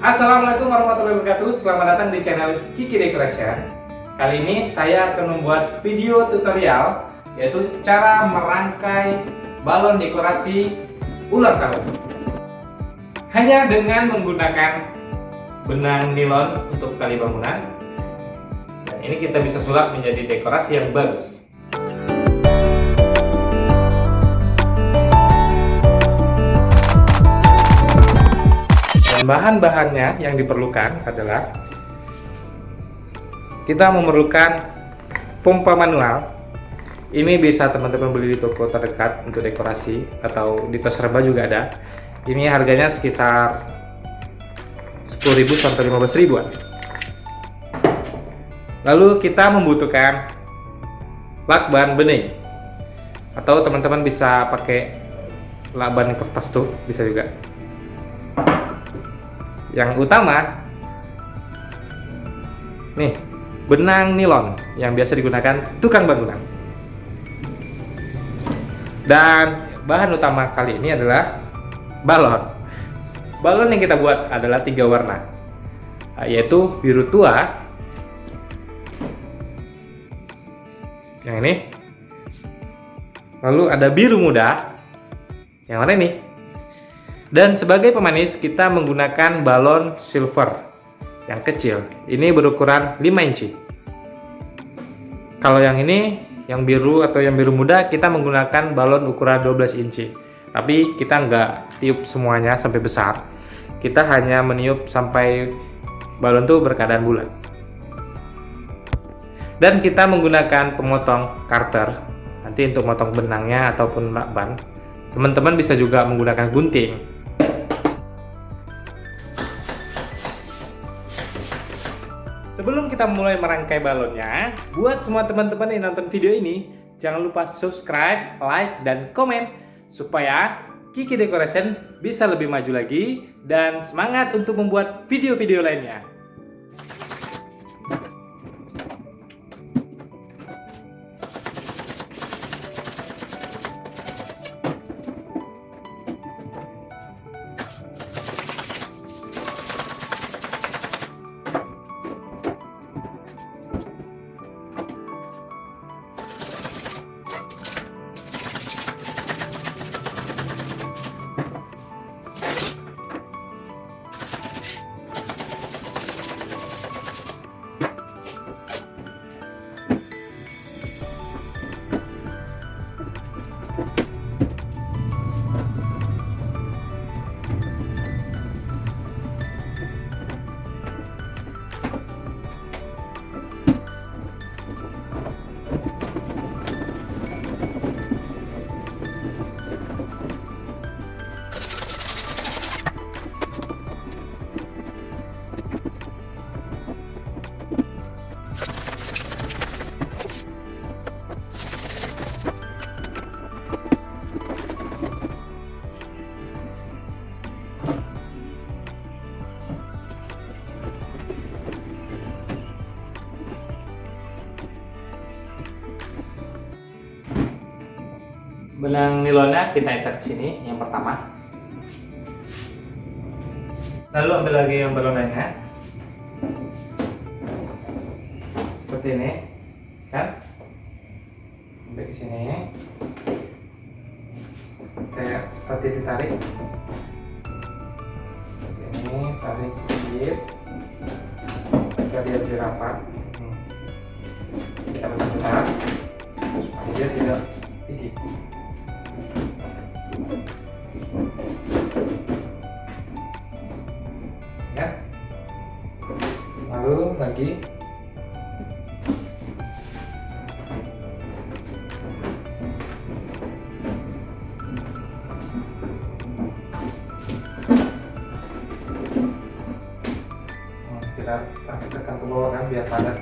Assalamualaikum warahmatullahi wabarakatuh. Selamat datang di channel Kiki Decoration. Kali ini saya akan membuat video tutorial, yaitu cara merangkai balon dekorasi ulang tahun. Hanya dengan menggunakan benang nilon untuk tali bangunan. Dan ini kita bisa sulap menjadi dekorasi yang bagus. Bahan-bahannya yang diperlukan adalah kita memerlukan pompa manual. Ini bisa teman-teman beli di toko terdekat untuk dekorasi atau di Toserba juga ada. Ini harganya sekitar 10.000 sampai 15.000-an. Lalu kita membutuhkan lakban bening, atau teman-teman bisa pakai lakban kertas tuh, bisa juga. Yang utama, nih, benang nilon yang biasa digunakan tukang bangunan. Dan bahan utama kali ini adalah balon. Balon yang kita buat adalah 3 warna, yaitu biru tua, yang ini, lalu ada biru muda, yang mana ini. Dan sebagai pemanis kita menggunakan balon silver yang kecil. Ini berukuran 5 inci. Kalau yang ini, yang biru atau yang biru muda, kita menggunakan balon ukuran 12 inci. Tapi kita nggak tiup semuanya sampai besar. Kita hanya meniup sampai balon itu berkeadaan bulat. Dan kita menggunakan pemotong karter. Nanti untuk motong benangnya ataupun lakban. Teman-teman bisa juga menggunakan gunting. Sebelum kita mulai merangkai balonnya, buat semua teman-teman yang nonton video ini, jangan lupa subscribe, like, dan komen supaya Kiki Decoration bisa lebih maju lagi dan semangat untuk membuat video-video lainnya. Benang nilonnya kita ikat ke sini yang pertama. Lalu ambil lagi yang balon lainnya. Seperti ini, kan? Ambil ke sini. Kayak seperti ditarik. Seperti ini, tarik sedikit. Agar dia lebih rapat. Kita putar supaya dia tidak dikit. Ya, lalu lagi kita tekan ke bawah kan biar padat.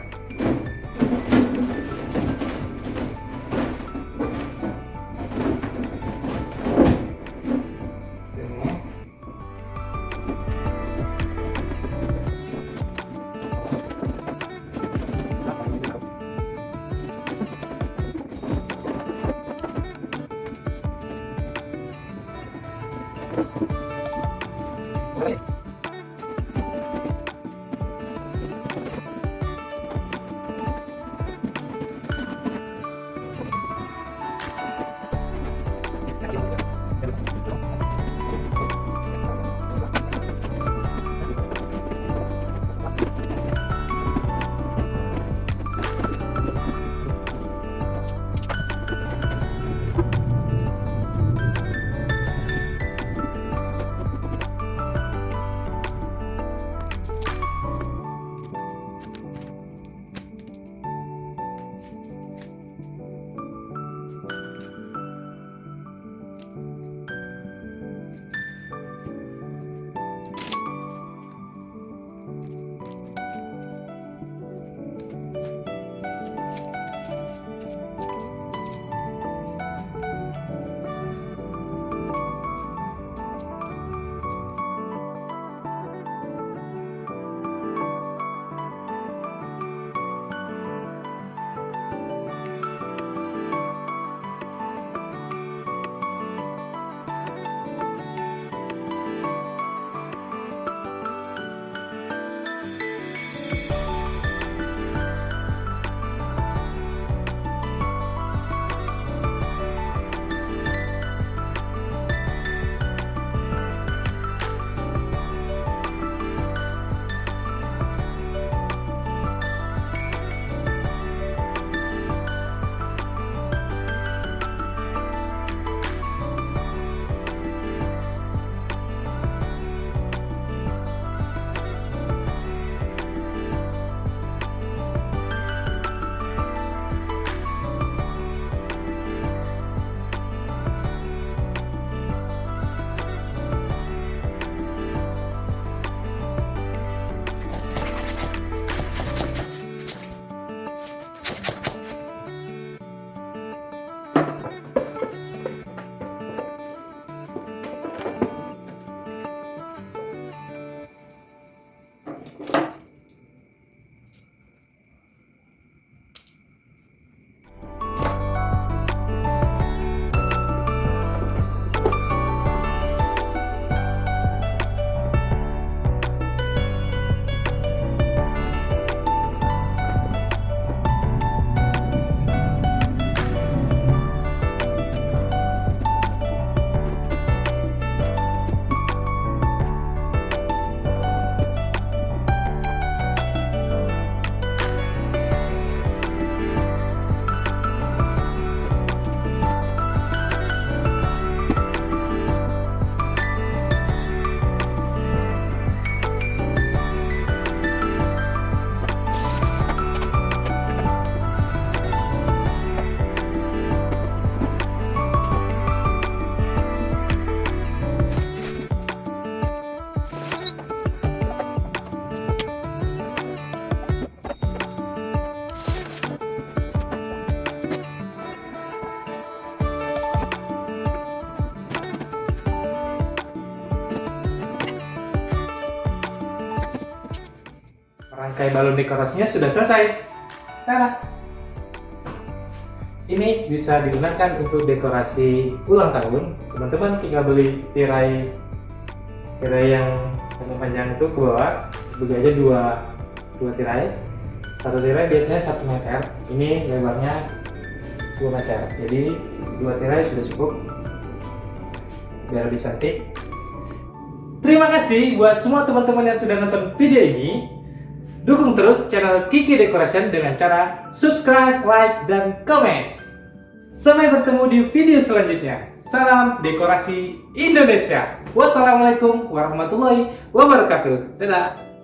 merangkai balon dekorasinya sudah selesai. Nah, ini bisa digunakan untuk dekorasi ulang tahun. Teman-teman tinggal beli tirai yang panjang-panjang itu ke bawah, beli aja dua tirai. Satu tirai biasanya 1 meter, ini lebarnya 2 meter, jadi 2 tirai sudah cukup biar lebih cantik. Terima kasih buat semua teman-teman yang sudah nonton video ini. Dukung terus channel Kiki Decoration dengan cara subscribe, like, dan komen. Sampai bertemu di video selanjutnya. Salam dekorasi Indonesia. Wassalamualaikum warahmatullahi wabarakatuh. Dadah.